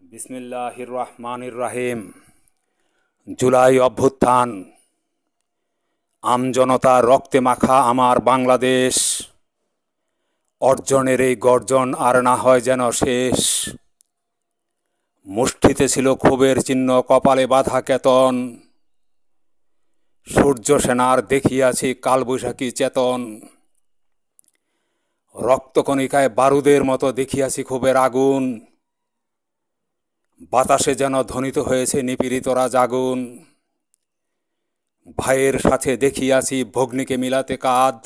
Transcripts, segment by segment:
বিসমিল্লাহির রহমানির রহিম। জুলাই অভ্যুত্থান, আমজনতার রক্তে মাখা আমার বাংলাদেশ, অর্জনের এই গর্জন আর না হয় যেন শেষ। মুষ্টিতে ছিল ক্ষোভের চিহ্ন, কপালে বাঁধা কেতন, সূর্য সেনার দেখিয়াছি কালবৈশাখী চেতন। রক্তকণিকায় বারুদের মতো দেখিয়াছি ক্ষোভের আগুন, বাতাসে যেন ধ্বনিত হয়েছে নিপীড়িতরা জাগুন। ভাইয়ের সাথে দেখিয়াছি ভগ্নীকে মিলাতে কাঁধ,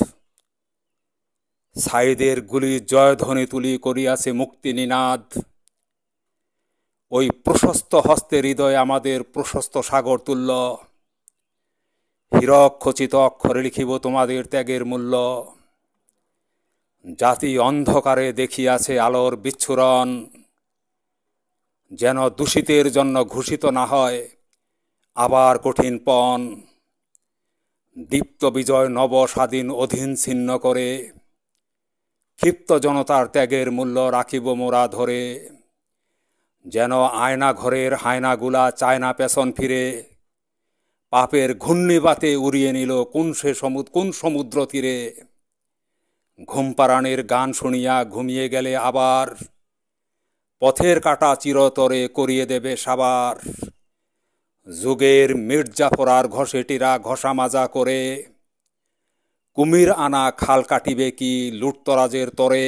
সাইদের গুলি জয়ধ্বনি তুলি করিয়াছে মুক্তি নিনাদ। ওই প্রশস্ত হস্তে হৃদয় আমাদের প্রশস্ত সাগর তুল্য, হীরক খচিত অক্ষরে লিখিব তোমাদের ত্যাগের মূল্য। জাতি অন্ধকারে দেখিয়াছে আলোর বিচ্ছুরণ, যেন দূষিতের জন্য ঘোষিত না হয় আবার কঠিন পণ। দীপ্ত বিজয় নব স্বাধীন অধীন ছিন্ন করে, ক্ষিপ্ত জনতার ত্যাগের মূল্য রাখিব মোরা ধরে। যেন আয়না ঘরের হায়নাগুলা চায় না পেছন ফিরে, পাপের ঘূর্ণিবাতে উড়িয়ে নিল কোন সমুদ্র তীরে। ঘুমপাড়ানের গান শুনিয়া ঘুমিয়ে গেলে আবার, পথের কাটা চিরতরে করিয়ে দেবে সাবার। যুগের মির্জাফর আর ঘষেটিরা ঘষা মাজা করে, কুমির আনা খাল কাটিবে কি লুটতরাজের তরে।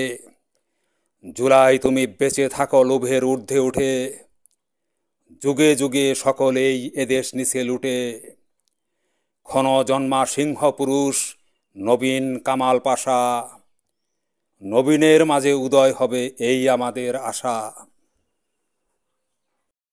জুলাই তুমি বেঁচে থাকো লোভের ঊর্ধ্বে উঠে, যুগে যুগে সকলেই এদেশ নিছে লুটে। ক্ষণজন্মা সিংহ পুরুষ নবীন কামাল পাশা, নবীনের মাঝে উদয় হবে এই আমাদের আশা।